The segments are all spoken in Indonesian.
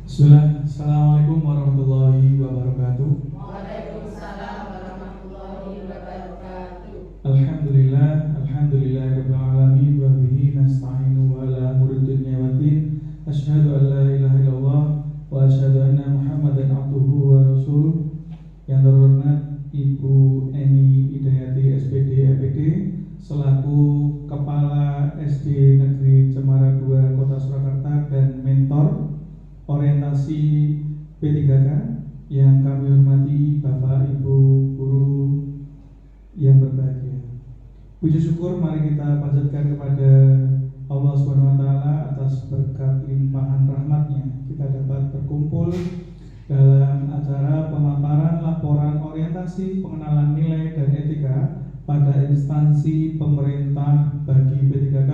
Bismillah, Assalamualaikum warahmatullahi wabarakatuh. Waalaikumsalam warahmatullahi wabarakatuh. Alhamdulillah rabbil alamin wa bihi nasta'inu ala umuri dunya waddin. Asyhadu an la ilaha illallah wa asyhadu anna Muhammadan abduhu wa rasuluh. Yang terhormat Ibu Eni Hidayati SPD EPD selaku Kepala SD Negeri Cemara 2 Kota Surakarta dan mentor orientasi P3K yang kami hormati Bapak Ibu guru yang berbahagia. Puji syukur mari kita panjatkan kepada Allah SWT atas berkat limpahan rahmatnya kita dapat berkumpul dalam acara pemaparan laporan orientasi pengenalan nilai dan etika pada instansi pemerintah bagi P3K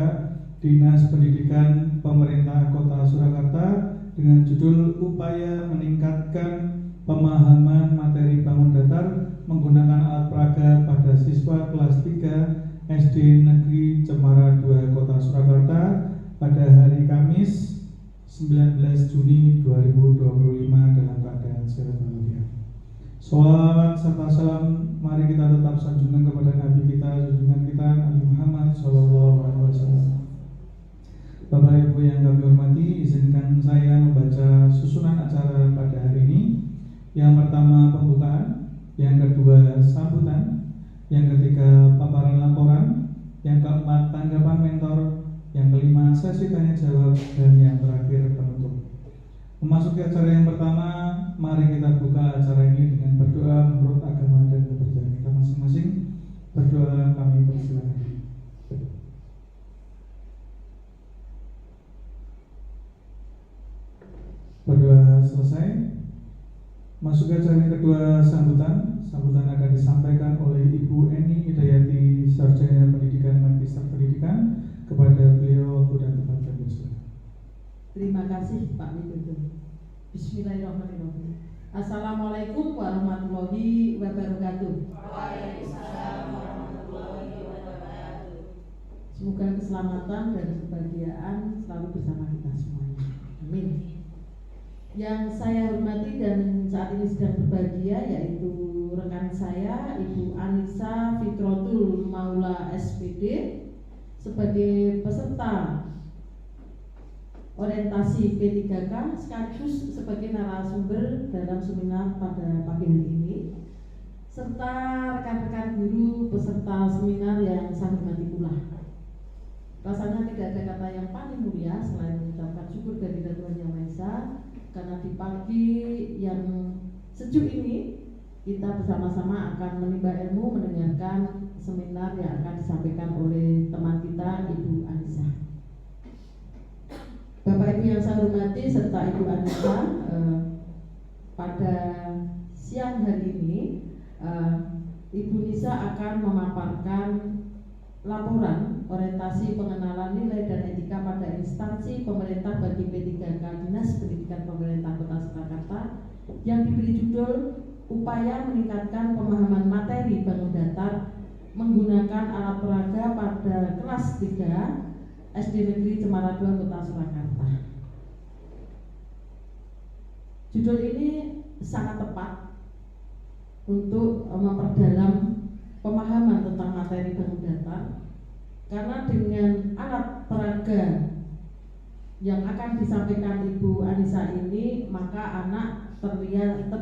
Dinas Pendidikan Pemerintah Kota Surakarta dengan judul Upaya Meningkatkan Pemahaman Materi Bangun Datar Menggunakan Alat Peraga pada Siswa Kelas 3 SD Negeri Cemara 2 Kota Surakarta pada hari Kamis 19 Juni 2025 dalam keadaan sehat walafiat. Sholawat serta salam mari kita tetap sanjungan kepada Nabi kita, junjungan kita Nabi Muhammad SAW. Bapak Ibu yang kami hormati, izinkan saya membaca susunan acara pada hari ini. Yang pertama pembukaan, yang kedua sambutan, yang ketiga paparan laporan, yang keempat tanggapan mentor, yang kelima sesi tanya jawab, dan yang terakhir penutup. Memasuki acara yang pertama, mari kita buka acara ini dengan berdoa menurut agama dan kepercayaan kita masing-masing. Berdoa kami persilakan. Berdoa selesai. Masuk ke acara yang kedua, sambutan. Sambutan akan disampaikan oleh Ibu Eni Hidayati, Sarjana Pendidikan Magister Pendidikan. Kepada beliau waktu dan tempat kami silakan. Terima kasih Pak Widodo. Bismillahirrahmanirrahim. Assalamualaikum warahmatullahi wabarakatuh. Waalaikumsalam warahmatullahi wabarakatuh. Semoga keselamatan dan kebahagiaan selalu bersama kita semuanya. Amin. Yang saya hormati dan saat ini sedang berbahagia yaitu rekan saya Ibu Anissa Fitrotul Maula SPD sebagai peserta orientasi P3K sekaligus sebagai narasumber dalam seminar pada pagi hari ini, serta rekan-rekan guru peserta seminar yang saya hormati pula. Rasanya tidak ada kata yang paling mulia selain mengucapkan syukur dari Tuhan Yang Maha Esa, karena di pagi yang sejuk ini kita bersama-sama akan menimba ilmu, mendengarkan seminar yang akan disampaikan oleh teman kita Ibu Anissa. Bapak Ibu yang saya hormati serta Ibu Anissa, pada siang hari ini Ibu Nisa akan memaparkan laporan orientasi pengenalan nilai dan etika pada instansi pemerintah bagi P3K Dinas Pendidikan Pemerintah Kota Surakarta yang diberi judul Upaya Meningkatkan Pemahaman Materi Bangun Datar Menggunakan Alat Peraga pada Kelas 3 SD Negeri Cemara 2 Kota Surakarta. Judul ini sangat tepat untuk memperdalam pemahaman tentang materi bangun datar, karena dengan alat peraga yang akan disampaikan Ibu Anissa ini, maka anak terlihat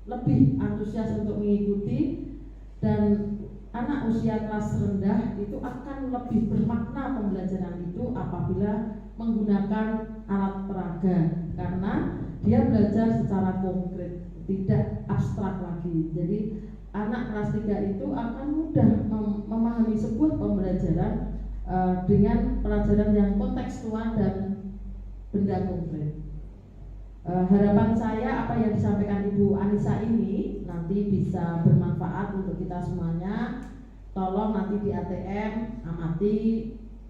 lebih antusias untuk mengikuti, dan anak usia kelas rendah itu akan lebih bermakna pembelajaran itu apabila menggunakan alat peraga, karena dia belajar secara konkret, tidak abstrak lagi. Jadi anak kelas 3 itu akan mudah memahami sebuah pembelajaran dengan pelajaran yang kontekstual dan benda konkret. Harapan saya apa yang disampaikan Ibu Anissa ini nanti bisa bermanfaat untuk kita semuanya. Tolong nanti di ATM amati,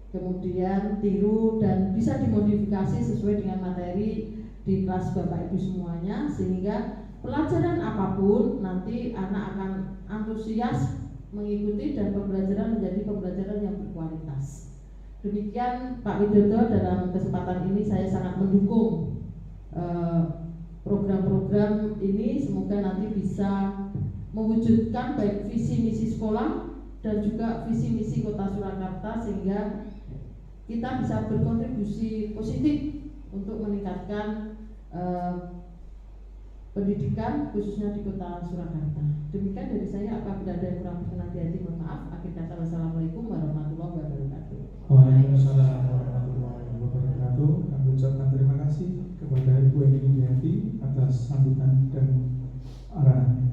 kemudian tiru, dan bisa dimodifikasi sesuai dengan materi di kelas Bapak Ibu semuanya, sehingga pelajaran apapun nanti anak akan antusias mengikuti dan pembelajaran menjadi pembelajaran yang berkualitas. Demikian Pak Widodo, dalam kesempatan ini saya sangat mendukung program-program ini semoga nanti bisa mewujudkan baik visi misi sekolah dan juga visi misi Kota Surakarta, sehingga kita bisa berkontribusi positif untuk meningkatkan pendidikan khususnya di Kota Surakarta. Demikian dari saya, apabila ada yang kurang berkenan di hati mohon maaf. Akhir kata wassalamualaikum warahmatullahi wabarakatuh. Waalaikumsalam warahmatullahi wabarakatuh. Kami ucapkan terima kasih kepada Ibu Eni Indiati atas sambutan dan arahannya.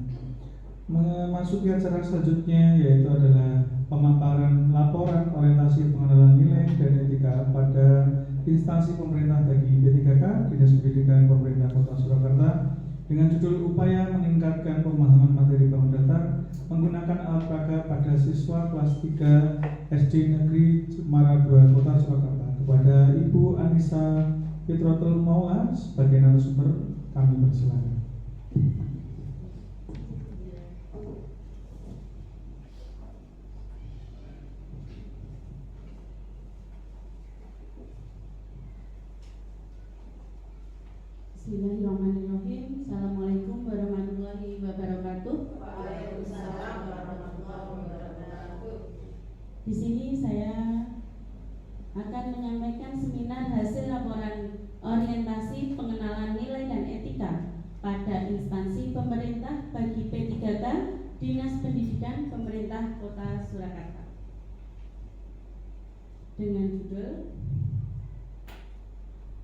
Memasuki acara selanjutnya, yaitu adalah pemaparan laporan orientasi pengenalan nilai dan etika pada instansi pemerintah bagi P3K Dinas Pendidikan Pemerintah Kota Surakarta dengan judul upaya meningkatkan pemahaman materi bangun datar menggunakan alat peraga pada siswa kelas 3 SD Negeri Cemara 2 Kota Surakarta. Kepada Ibu Anissa Fitrotul Maula sebagai narasumber, kami persilakan. Bismillahirrahmanirrahim. Assalamualaikum warahmatullahi wabarakatuh. Waalaikumsalam warahmatullahi wabarakatuh. Di sini saya akan menyampaikan seminar hasil laporan orientasi pengenalan nilai dan etika pada instansi pemerintah bagi P3K Dinas Pendidikan Pemerintah Kota Surakarta dengan judul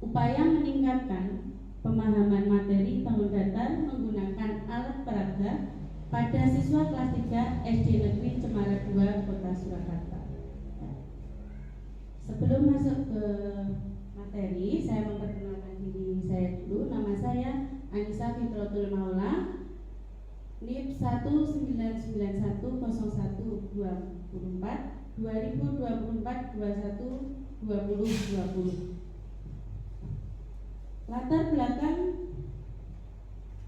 upaya meningkatkan pemahaman materi bangun datar menggunakan alat peraga pada siswa kelas 3 SD Negeri Cemara 2 Kota Surakarta. Sebelum masuk ke materi, saya memperkenalkan diri saya dulu. Nama saya Anissa Fitrotul Maula, NIP 19910124 2024 21 2020. Latar belakang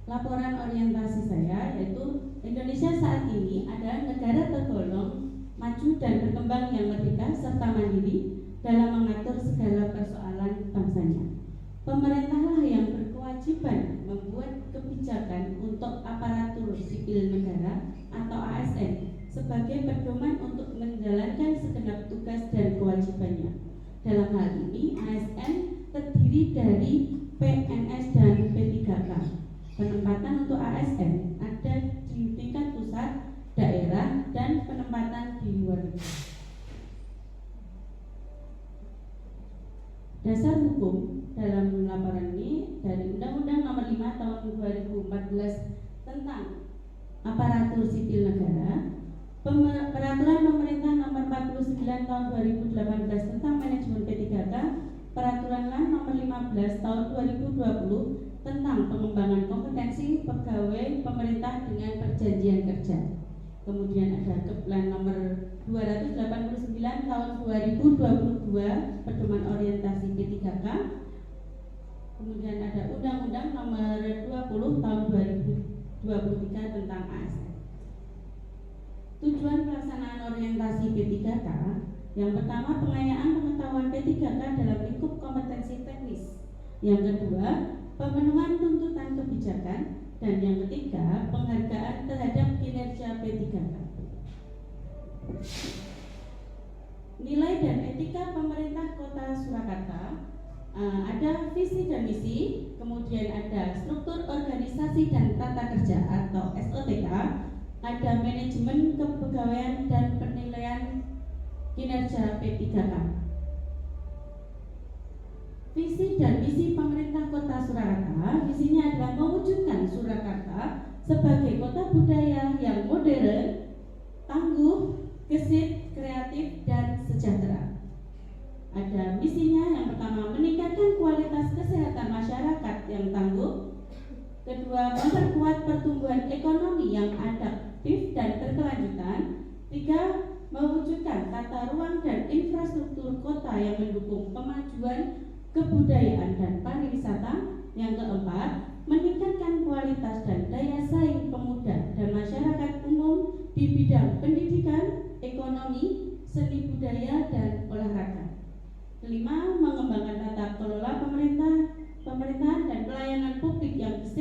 laporan orientasi saya yaitu Indonesia saat ini adalah negara tergolong maju dan berkembang yang merdeka serta mandiri dalam mengatur segala persoalan bangsanya. Pemerintahlah yang berkewajiban membuat kebijakan untuk aparatur sipil negara atau ASN sebagai pedoman untuk menjalankan segenap tugas dan kewajibannya. Dalam hal ini ASN terdiri dari PNS dan P3K. Penempatan untuk ASN ada di tingkat pusat, daerah, dan penempatan di luar negeri. Dasar hukum dalam laporan ini dari Undang-Undang Nomor 5 Tahun 2014 tentang Aparatur Sipil Negara, Peraturan Pemerintah Nomor 49 Tahun 2018 tentang Manajemen P3K, Peraturan LAN Nomor 15 Tahun 2020 tentang pengembangan kompetensi pegawai pemerintah dengan perjanjian kerja. Kemudian ada Keplan Nomor 289 Tahun 2022 Pedoman Orientasi P3K. Kemudian ada Undang-Undang Nomor 20 Tahun 2023 tentang ASN. Tujuan pelaksanaan orientasi P3K: yang pertama, pengayaan pengetahuan P3K dalam lingkup kompetensi teknis. Yang kedua, pemenuhan tuntutan kebijakan. Dan yang ketiga, penghargaan terhadap kinerja P3K. Nilai dan etika pemerintah Kota Surakarta. Ada visi dan misi, kemudian ada struktur organisasi dan tata kerja atau SOTK, ada manajemen kepegawaian dan penilaian kinerja P3K. Visi dan misi pemerintah Kota Surakarta, visinya adalah mewujudkan Surakarta sebagai kota budaya yang modern, tangguh, gesit, kreatif, dan sejahtera. Ada misinya, yang pertama meningkatkan kualitas kesehatan masyarakat yang tangguh. Kedua, memperkuat pertumbuhan ekonomi yang adaptif dan berkelanjutan. Tiga, mewujudkan tata ruang dan infrastruktur kota yang mendukung kemajuan kebudayaan dan pariwisata. Yang keempat, meningkatkan kualitas dan daya saing pemuda dan masyarakat umum di bidang pendidikan, ekonomi, seni budaya, dan olahraga. Kelima, mengembangkan tata kelola pemerintahan dan pelayanan publik yang gesit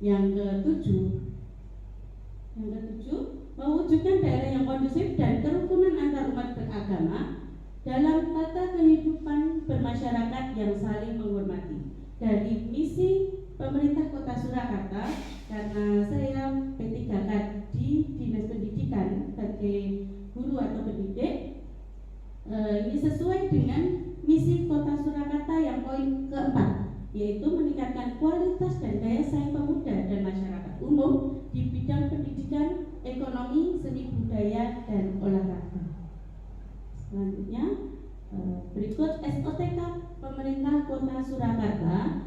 Yang ketujuh, mewujudkan daerah yang kondusif dan kerukunan antar umat beragama dalam tata kehidupan bermasyarakat yang saling menghormati. Dari misi pemerintah Kota Surakarta, karena saya P3K di Dinas Pendidikan sebagai guru atau pendidik, ini sesuai dengan misi Kota Surakarta yang poin keempat, yaitu meningkatkan kualitas dan daya saing pemuda dan masyarakat umum di bidang pendidikan, ekonomi, seni budaya, dan olahraga. Selanjutnya, berikut SOTK pemerintah Kota Surakarta.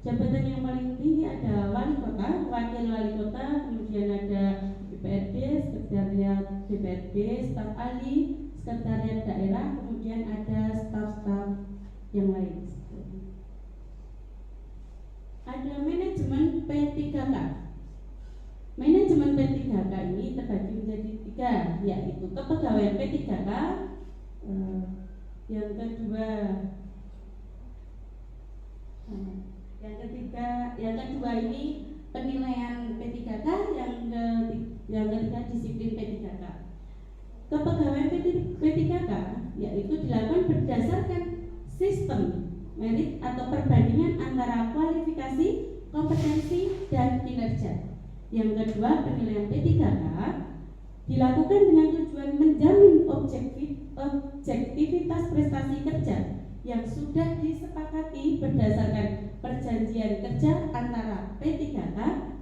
Jabatan yang paling tinggi ada wali kota, wakil wali kota, kemudian ada DPRD, sekretariat DPRD, staf ahli, sekretariat daerah, kemudian ada staf-staf yang lain. Ada manajemen P3K. Manajemen P3K ini terbagi menjadi 3, yaitu kepegawaian P3K, yang kedua ini penilaian P3K, yang ketiga disiplin P3K. Kepegawaian P3K yaitu dilakukan berdasarkan sistem merit atau perbandingan antara kualifikasi, kompetensi, dan kinerja. Yang kedua, penilaian P3K dilakukan dengan tujuan menjamin objektivitas prestasi kerja yang sudah disepakati berdasarkan perjanjian kerja antara P3K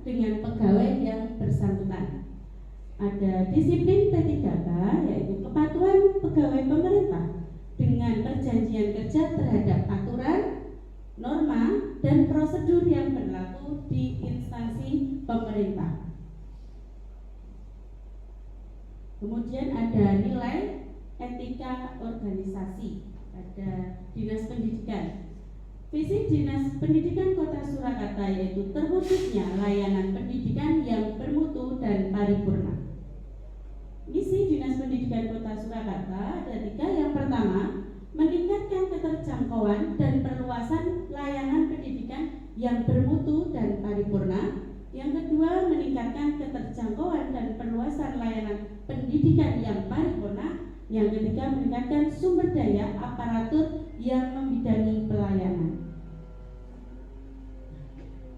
dengan pegawai yang bersangkutan. Ada disiplin P3K, yaitu kepatuhan pegawai pemerintah dengan perjanjian kerja terhadap aturan, norma, dan prosedur yang berlaku di instansi pemerintah. Kemudian ada nilai etika organisasi, ada Dinas Pendidikan. Visi Dinas Pendidikan Kota Surakarta yaitu terwujudnya layanan pendidikan yang bermutu dan paripurna. Misi Dinas Pendidikan Kota Surakarta ada 3. Yang pertama, meningkatkan keterjangkauan dan perluasan layanan pendidikan yang bermutu dan paripurna. Yang kedua, meningkatkan keterjangkauan dan perluasan layanan pendidikan yang paripurna. Yang ketiga, meningkatkan sumber daya aparatur yang membidangi pelayanan.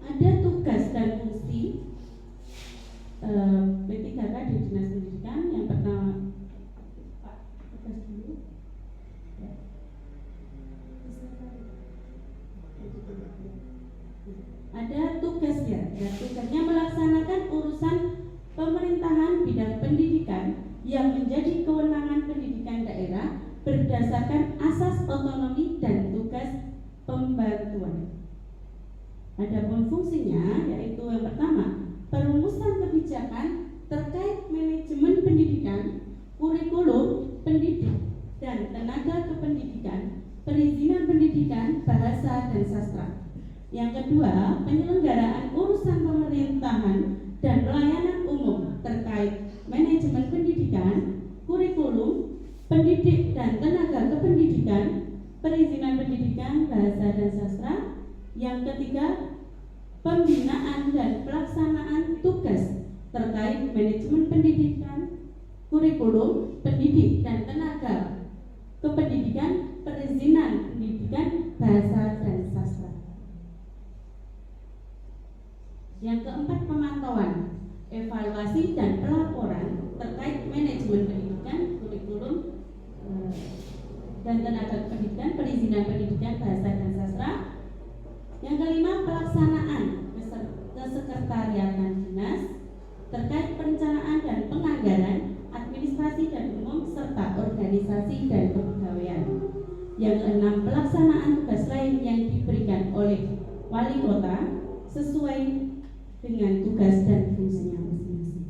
Ada tugas dan fungsi P3K di Dinas Pendidikan. Yang pertama, Pak, tugas dulu. Ada tugasnya, tugasnya melaksanakan urusan pemerintahan bidang pendidikan yang menjadi kewenangan pendidikan daerah berdasarkan asas otonomi dan tugas pembantuan. Adapun fungsinya yaitu yang pertama, perumusan kebijakan terkait manajemen pendidikan, kurikulum pendidik dan tenaga kependidikan, perizinan pendidikan, bahasa dan sastra. Yang kedua, penyelenggaraan urusan pemerintahan dan pelayanan umum terkait manajemen pendidikan, kurikulum, pendidik dan tenaga kependidikan, perizinan pendidikan, bahasa dan sastra. Yang ketiga, pembinaan dan pelaksanaan tugas terkait manajemen pendidikan, kurikulum, pendidik dan tenaga kependidikan, perizinan pendidikan, bahasa dan sastra. Yang keempat, pemantauan, evaluasi dan pelaporan terkait manajemen pendidikan, kurikulum dan tenaga pendidikan, perizinan pendidikan, bahasa dan sastra. Yang kelima, pelaksanaan kesekretariatan dinas terkait perencanaan dan penganggaran, administrasi dan umum serta organisasi dan kepegawaian. Yang keenam, pelaksanaan tugas lain yang diberikan oleh wali kota sesuai dengan tugas dan fungsinya masing-masing.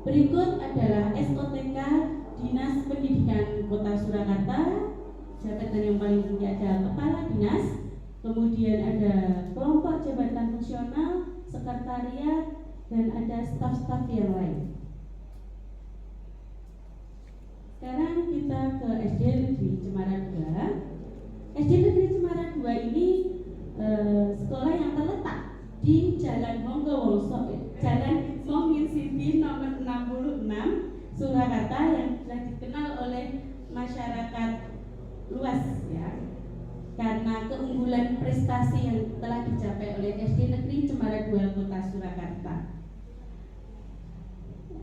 Berikut adalah SOTK Dinas Pendidikan Kota Surakarta. Jabatan yang paling tinggi ada Kepala Dinas, kemudian ada kelompok jabatan fungsional, sekretariat, dan ada staf-staf yang lain. Sekarang kita ke SD Negeri Cemara 2. SD Negeri Cemara 2 ini sekolah yang terletak di ya. Karena keunggulan prestasi yang telah dicapai oleh SD Negeri Cemara 2 Kota Surakarta.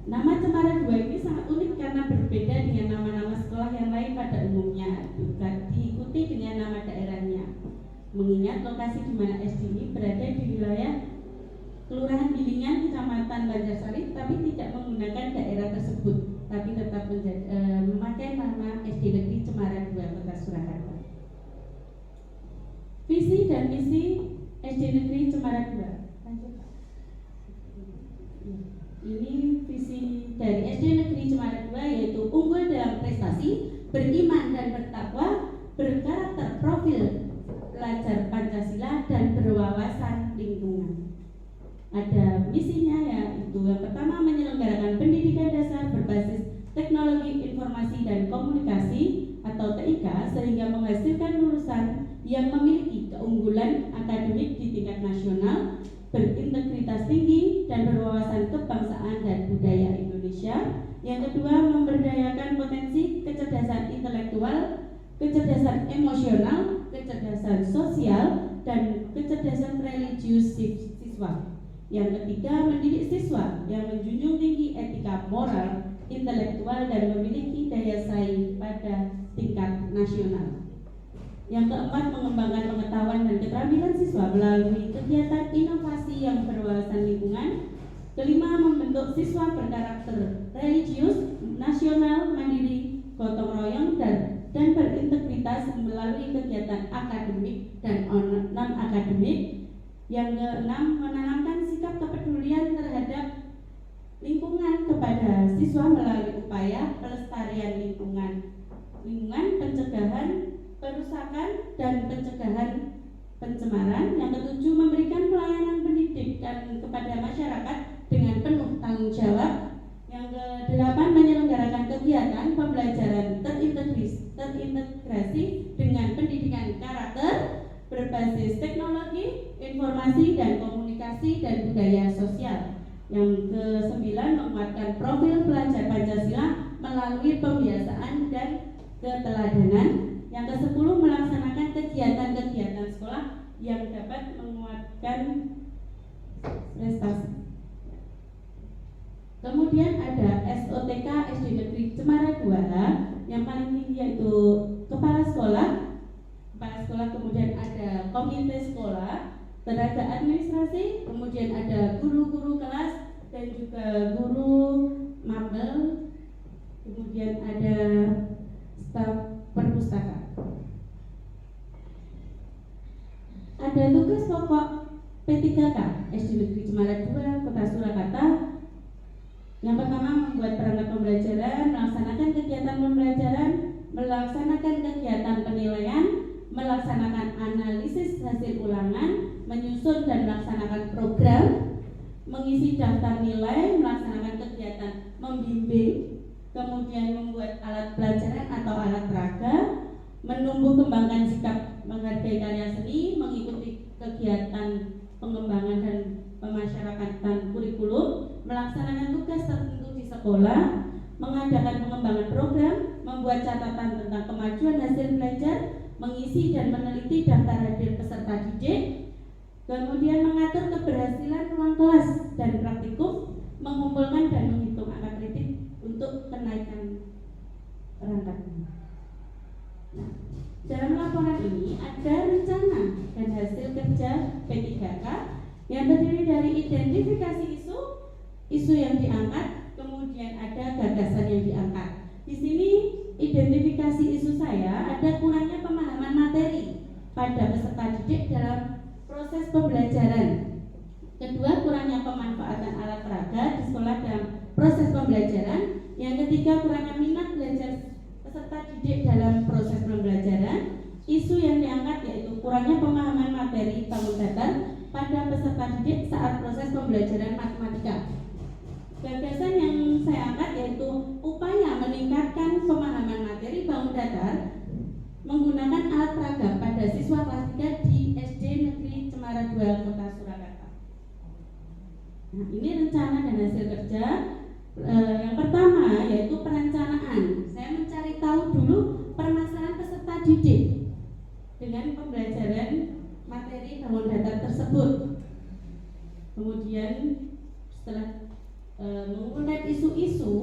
Nama Cemara 2 ini sangat unik karena berbeda dengan nama-nama sekolah yang lain pada umumnya, juga diikuti dengan nama daerahnya. Mengingat lokasi di mana SD ini berada di wilayah Kelurahan Gilingan, Kecamatan Banjarsari, tapi tidak menggunakan daerah tersebut, tapi tetap memakai nama SD Negeri Cemara 2 Kota Surakarta. Visi dan misi SD Negeri Cemara 2. Lanjut, Pak. Ini visi dari SD Negeri Cemara 2, yaitu unggul dalam prestasi, beriman dan bertakwa, berkarakter profil pelajar Pancasila dan berwawasan lingkungan. Ada misinya, yaitu yang pertama menyelenggarakan pendidikan dasar berbasis teknologi informasi dan komunikasi atau TIK sehingga menghasilkan lulusan yang memiliki keunggulan akademik di tingkat nasional, berintegritas tinggi dan berwawasan kebangsaan dan budaya Indonesia. Yang kedua, memberdayakan potensi kecerdasan intelektual, kecerdasan emosional, kecerdasan sosial, dan kecerdasan religius siswa. Yang ketiga, mendidik siswa yang menjunjung tinggi etika moral, intelektual, dan memiliki daya saing pada tingkat nasional. Yang keempat, mengembangkan pengetahuan dan keterampilan siswa melalui kegiatan inovasi yang berwawasan lingkungan. Kelima, membentuk siswa berkarakter religius, nasional, mandiri, gotong royong, dan berintegritas melalui kegiatan akademik dan non-akademik. Yang keenam, menanamkan sikap kepedulian terhadap lingkungan kepada siswa melalui upaya pelestarian lingkungan, pencegahan perusakan dan pencegahan pencemaran. Yang ketujuh, memberikan pelayanan pendidikan kepada masyarakat dengan penuh tanggung jawab. Yang kedelapan, menyelenggarakan kegiatan pembelajaran terintegrasi dengan pendidikan karakter berbasis teknologi, informasi dan komunikasi dan budaya sosial. Yang kesembilan, menguatkan profil pelajar Pancasila melalui pembiasaan dan keteladanan. Yang kesepuluh, melaksanakan kegiatan-kegiatan sekolah yang dapat menguatkan prestasi. Kemudian ada SOTK SD Negeri Cemara 2A yang paling tinggi, yaitu kepala sekolah, kemudian ada komite sekolah, tenaga administrasi, kemudian ada guru-guru kelas dan juga guru mapel, kemudian ada staf perpustakaan. Ada tugas pokok P3K SD Negeri Cemara 2 Kota Surakarta. Yang pertama, membuat perangkat pembelajaran, melaksanakan kegiatan pembelajaran, melaksanakan kegiatan penilaian, melaksanakan analisis hasil ulangan, menyusun dan melaksanakan program, mengisi daftar nilai, melaksanakan kegiatan membimbing, kemudian membuat alat pelajaran atau alat peraga, menumbuh kembangkan sikap menghargai karya seni, mengikuti kegiatan pengembangan dan pemasyarakatan kurikulum, melaksanakan tugas tertentu di sekolah, mengadakan pengembangan program, membuat catatan tentang kemajuan hasil belajar, mengisi dan meneliti daftar hadir peserta didik, kemudian mengatur keberhasilan ruang kelas dan praktikum, mengumpulkan dan menghitung angka kredit untuk kenaikan perangkat. Nah, dalam laporan ini ada rencana dan hasil kerja P3K yang terdiri dari identifikasi isu yang diangkat, kemudian ada gagasan yang diangkat. Di sini identifikasi isu saya ada kurangnya pemahaman materi pada peserta didik dalam proses pembelajaran. Kedua, kurangnya pemanfaatan alat peraga di sekolah dalam proses pembelajaran. Yang ketiga, kurangnya minat belajar peserta didik dalam proses pembelajaran. Isu yang diangkat yaitu kurangnya pemahaman materi bangun datar pada peserta didik saat proses pembelajaran matematika. Gagasan yang saya angkat yaitu upaya meningkatkan pemahaman materi bangun datar menggunakan alat peraga pada siswa kelas 3 di SD Negeri Cemara 2 Kota Surakarta. Nah, ini rencana dan hasil kerja. Yang pertama yaitu perencanaan. Saya mencari tahu dulu permasalahan peserta didik. dengan pembelajaran materi bangun datar tersebut. Kemudian setelah mengumpulkan isu-isu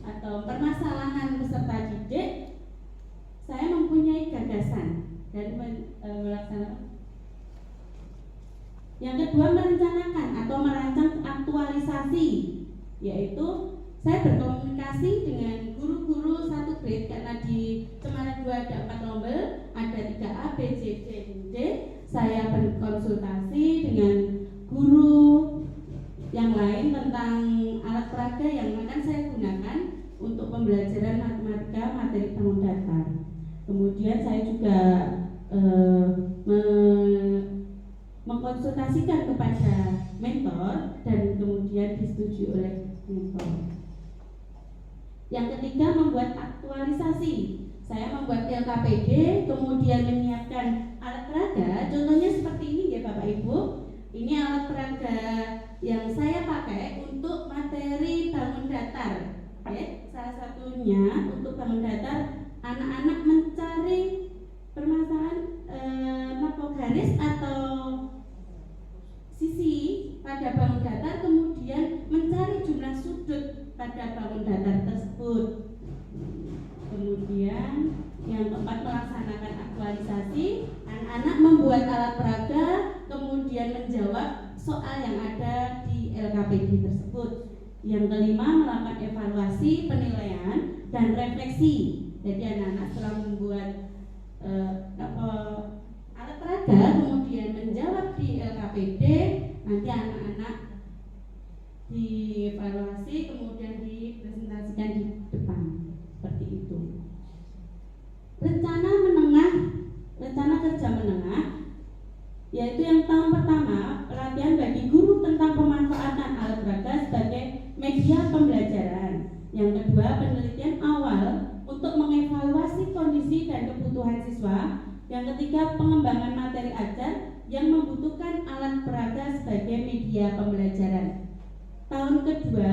atau permasalahan peserta didik, saya mempunyai gagasan dan melaksanakan. Yang kedua, merencanakan atau merancang aktualisasi, yaitu saya berkomunikasi dengan guru-guru satu grade karena di Cemara 2 ada 4 rombel, ada 3A, B, C, D, D. Saya berkonsultasi dengan guru yang lain tentang alat peraga yang akan saya gunakan untuk pembelajaran matematika materi bangun datar. Kemudian saya juga mengkonsultasikan kepada mentor dan kemudian disetujui oleh mentor. Yang ketiga, membuat aktualisasi. Saya membuat LKPD, kemudian menyiapkan alat peraga. Contohnya seperti ini ya Bapak Ibu. Ini alat peraga yang saya pakai untuk materi bangun datar. Oke, salah satunya untuk bangun datar, anak-anak mencari permasalahan garis atau sisi pada bangun datar, kemudian mencari jumlah sudut pada bangun datar tersebut. Kemudian yang keempat, melaksanakan aktualisasi. Anak-anak membuat alat peraga, kemudian menjawab soal yang ada di LKPD tersebut. Yang kelima, melakukan evaluasi, penilaian, dan refleksi. Jadi anak-anak setelah membuat alat peraga, kemudian menjawab di LKPD, nanti anak-anak dievaluasi, kemudian dipresentasikan di depan. Seperti itu. Rencana kerja menengah, yaitu yang tahun pertama, pelatihan bagi guru tentang pemanfaatan alat peraga sebagai media pembelajaran. Yang kedua, penelitian awal untuk mengevaluasi kondisi dan kebutuhan siswa. Yang ketiga, pengembangan materi ajar yang membutuhkan alat peraga sebagai media pembelajaran. Tahun kedua,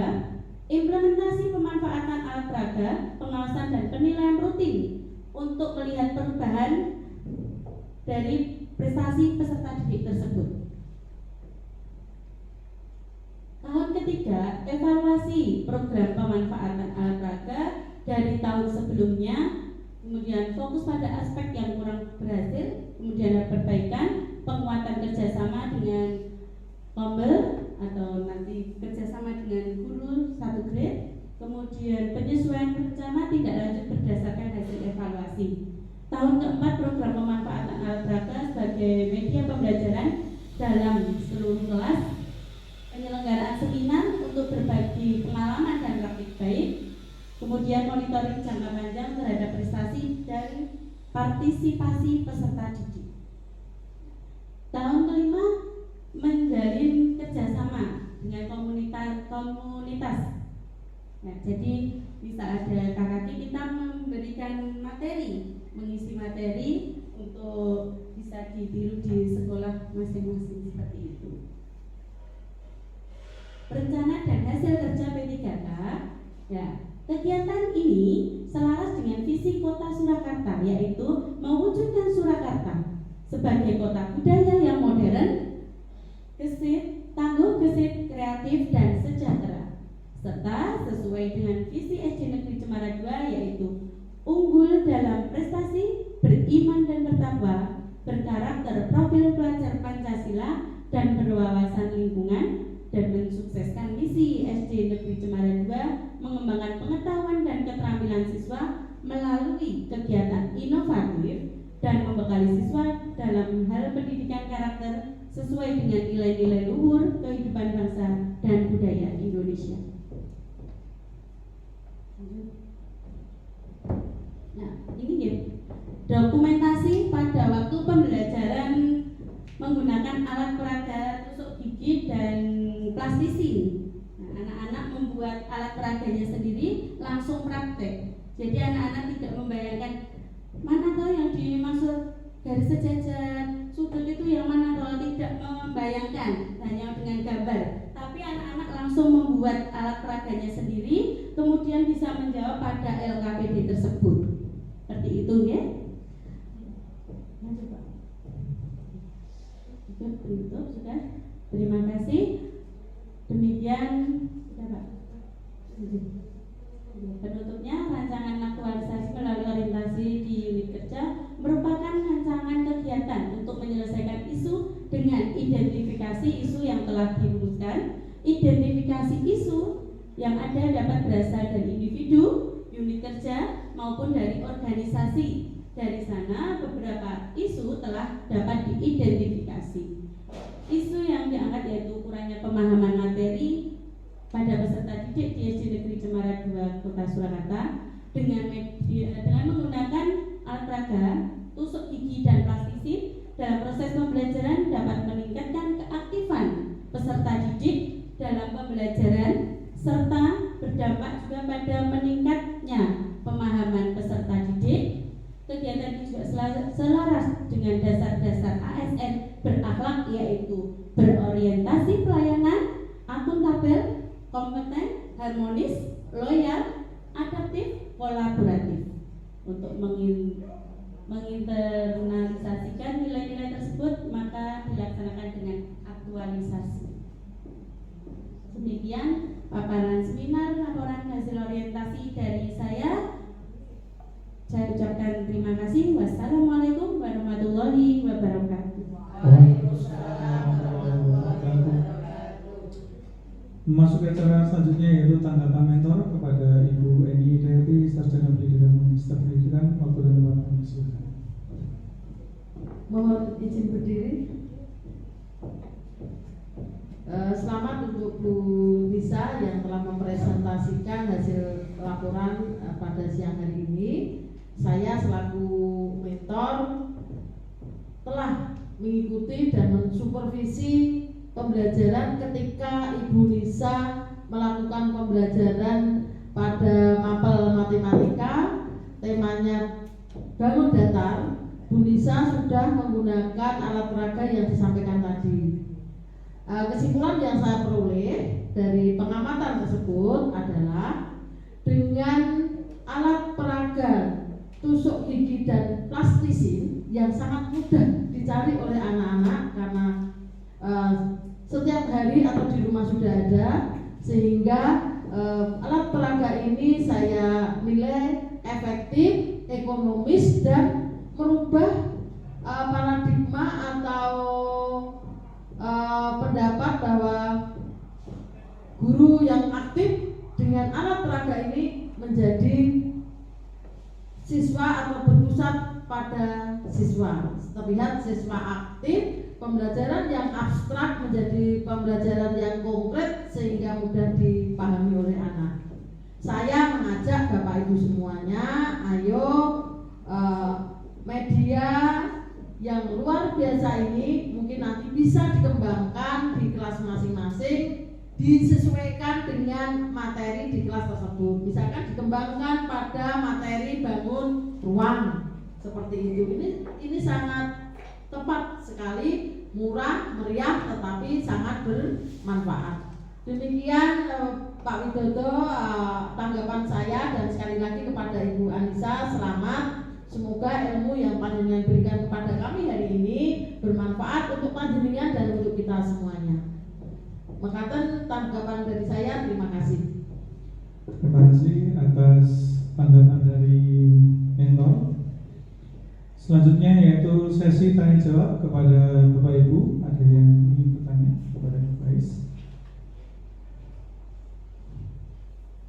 implementasi pemanfaatan alat peraga, pengawasan dan penilaian rutin untuk melihat perubahan dari prestasi peserta didik tersebut. Tahun ketiga, evaluasi program pemanfaatan alat peraga dari tahun sebelumnya, kemudian fokus pada aspek yang kurang berhasil, kemudian ada perbaikan, penguatan kerjasama dengan rombel atau nanti kerjasama dengan guru satu grade, kemudian penyesuaian rencana tidak lanjut berdasarkan hasil evaluasi. Tahun keempat, program pemanfaatan alat peraga sebagai media pembelajaran dalam seluruh kelas, penyelenggaraan seminar untuk berbagi pengalaman dan praktik baik, kemudian monitoring jangka panjang terhadap prestasi dan partisipasi peserta didik. Tahun kelima, menjalin kerjasama dengan komunitas. Nah, jadi bisa ada KKK, kita memberikan materi, mengisi materi untuk bisa ditiru di sekolah masing-masing seperti itu. Rencana dan hasil kerja P3K. Ya, kegiatan ini selaras dengan visi Kota Surakarta, yaitu mewujudkan Surakarta sebagai kota budaya yang modern, gesit, tangguh, gesit, kreatif dan sejahtera, serta sesuai dengan visi SD Negeri Cemara 2, yaitu unggul dalam prestasi, beriman dan bertakwa, berkarakter profil pelajar Pancasila dan berwawasan lingkungan, dan mensukseskan misi SD Negeri Cemara 2 mengembangkan pengetahuan dan keterampilan siswa melalui kegiatan inovatif dan membekali siswa dalam hal pendidikan karakter sesuai dengan nilai-nilai luhur kehidupan bangsa dan budaya Indonesia. Nah, ini ya dokumentasi pada waktu pembelajaran menggunakan alat peraga tusuk gigi dan plastisin. Nah, anak-anak membuat alat peraganya sendiri, langsung praktek. Jadi anak-anak tidak membayangkan mana tahu yang dimaksud garis sejajar, sudut itu yang mana tahu, tidak membayangkan, hanya dengan gambar. Tapi anak-anak langsung membuat alat peraganya sendiri, kemudian bisa menjawab pada LKPD tersebut. Seperti itu ya. Lanjut, Pak. Tutup sudah. Terima kasih. Demikian sudah Pak. Penutupnya, rancangan aktualisasi melalui orientasi di unit kerja merupakan rancangan kegiatan untuk menyelesaikan isu dengan identifikasi isu yang telah dirumuskan. Identifikasi isu yang ada dapat berasal dari individu, unit kerja, maupun dari organisasi. Dari sana beberapa isu telah dapat diidentifikasi. Isu yang diangkat yaitu kurangnya pemahaman materi pada peserta didik di SD Negeri Cemara 2 Kota Surakarta dengan menggunakan alat peraga, tusuk gigi dan plastisin dalam proses pembelajaran dapat meningkatkan keaktifan peserta didik dalam pembelajaran serta berdampak juga pada meningkatnya pemahaman peserta didik. Kegiatan ini juga selaras dengan dasar-dasar ASN berakhlak, yaitu berorientasi pelayanan, akuntabel, kompeten, harmonis, loyal, adaptif, kolaboratif. Untuk menginternalisasikan nilai-nilai tersebut, maka dilaksanakan dengan aktualisasi. Demikian paparan seminar laporan hasil orientasi dari saya. Saya ucapkan terima kasih. Wassalamualaikum warahmatullahi wabarakatuh. Memasuki acara selanjutnya yaitu tanggapan mentor kepada Ibu Eni Hidayati, Sarjana Pendidikan Magister Pendidikan. Waktu dan tempat silakan. Mohon izin berdiri. Selamat untuk Bu Lisa yang telah mempresentasikan hasil laporan pada siang hari ini. Saya selaku mentor telah mengikuti dan mensupervisi pembelajaran ketika Ibu Lisa melakukan pembelajaran pada mapel matematika, temanya bangun datar. Bu Lisa sudah menggunakan alat peraga yang disampaikan tadi. Kesimpulan yang saya peroleh dari pengamatan tersebut adalah dengan alat peraga, tusuk gigi dan plastisin yang sangat mudah dicari oleh anak-anak karena setiap hari atau di rumah sudah ada, sehingga alat peraga ini saya nilai efektif, ekonomis, dan merubah paradigma atau pendapat bahwa guru yang aktif dengan alat peraga ini menjadi siswa atau berpusat pada siswa. Terlihat siswa aktif, pembelajaran yang abstrak menjadi pembelajaran yang konkret sehingga mudah dipahami oleh anak. Saya mengajak Bapak Ibu semuanya, ayo media yang luar biasa ini mungkin nanti bisa dikembangkan di kelas masing-masing, disesuaikan dengan materi di kelas tersebut. Misalkan dikembangkan pada materi bangun ruang seperti itu. Ini sangat tepat sekali, murah, meriah, tetapi sangat bermanfaat. Demikian Pak Widodo tanggapan saya, dan sekali lagi kepada Ibu Anissa, selamat. Semoga ilmu yang panjenengan berikan kepada kami hari ini bermanfaat untuk panjenengan dan untuk kita semuanya. Makaten tanggapan dari saya, terima kasih. Terima kasih atas tanggapan dari mentor. Selanjutnya yaitu sesi tanya jawab kepada Bapak Ibu. Ada yang ingin bertanya kepada Bapak Is?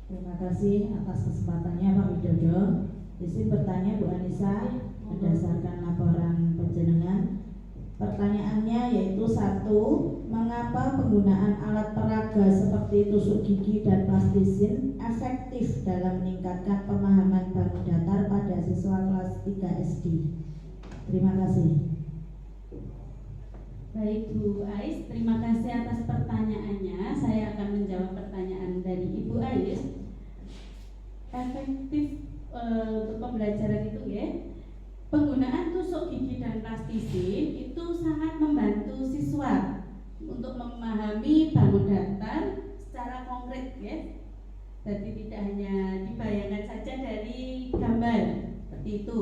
Terima kasih atas kesempatannya Pak Widodo. Izin bertanya Bu Anissa berdasarkan laporan panjenengan. Pertanyaannya yaitu 1. Mengapa penggunaan alat peraga seperti tusuk gigi dan plastisin efektif dalam meningkatkan pemahaman bangun datar pada siswa kelas 3 SD? Terima kasih. Baik Bu Ais, terima kasih atas pertanyaannya. Saya akan menjawab pertanyaan dari Ibu Ais. Efektif untuk pembelajaran itu ya, penggunaan tusuk gigi dan plastisin itu sangat membantu siswa untuk memahami bangun datar secara konkret ya. Jadi tidak hanya dibayangkan saja dari gambar seperti itu.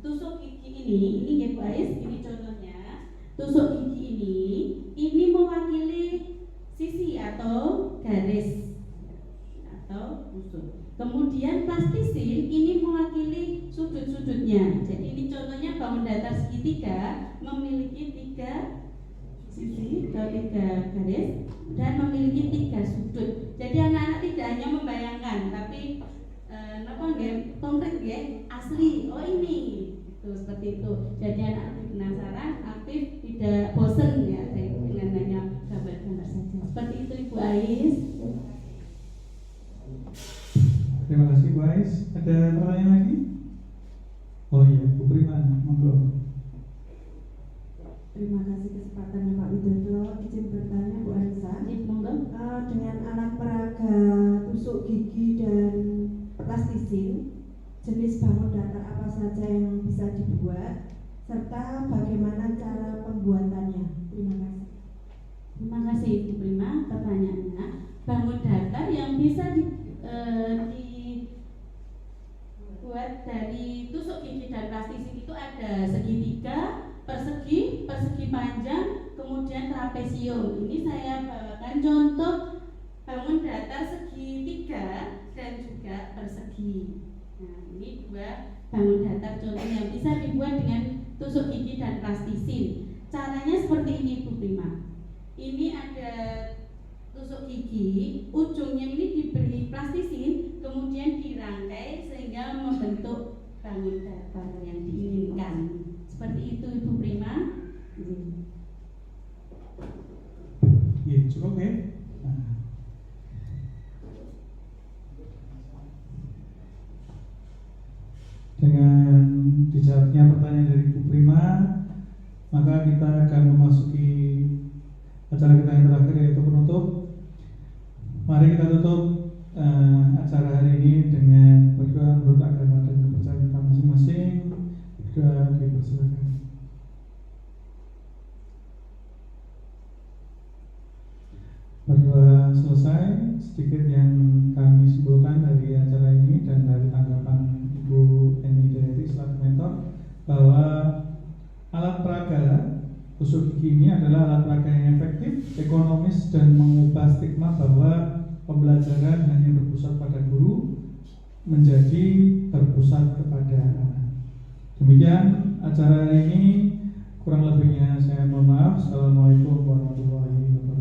Tusuk gigi ini ya Bu Ais, ini contohnya. Tusuk gigi ini garis atau tusuk. Kemudian plastisin ini mewakili sudut-sudutnya. Jadi ini contohnya bangun datar segitiga memiliki 3 sisi atau 3 garis dan memiliki 3 sudut. Jadi anak-anak tidak hanya membayangkan, tapi konkret asli. Oh ini, itu seperti itu. Jadi anak lebih penasaran, aktif, tidak bosan ya dengan hanya gambar-gambar saja. Seperti itu Ibu Ais. Terima kasih Bu Ais. Ada pertanyaan lagi? Oh iya, Bu Prima, monggo. Terima kasih kesempatannya Pak Widodo. Izin bertanya Bu Anissa. Monggo. Dengan alat peraga tusuk gigi dan plastisin, jenis bangun datar apa saja yang bisa dibuat serta bagaimana cara pembuatannya? Terima kasih. Terima kasih Ibu Prima pertanyaannya. Bangun datar yang bisa dibuat dari tusuk gigi dan plastisin itu ada segitiga, persegi panjang, kemudian trapesium. Ini saya bawakan contoh bangun datar segitiga dan juga persegi. Nah, ini 2 bangun datar contoh yang bisa dibuat dengan tusuk gigi dan plastisin. Caranya seperti ini Bu Prima. Ini ada tusuk gigi, ujungnya ini diberi plastisin, kemudian dirangkai sehingga membentuk bangun datar yang diinginkan. Seperti itu Ibu Prima. Iya, cukup ya. Dengan dijawabnya pertanyaan dari Bu Prima, maka kita akan memasuki acara kita yang terakhir, yaitu penutup. Mari kita tutup acara hari ini dengan berdoa menurut agama dan kepercayaan kita masing-masing. Berdoa, dipersilakan. Berdoa selesai, sedikit yang kami simpulkan dari acara ini dan dari tanggapan Ibu Eni Dayati selaku mentor, bahwa alat peraga tusuk gigi ini adalah alat peraga yang efektif, ekonomis, dan mengubah stigma bahwa pembelajaran hanya berpusat pada guru menjadi berpusat kepada anak. Demikian acara hari ini, kurang lebihnya saya mohon maaf. Assalamualaikum warahmatullahi wabarakatuh.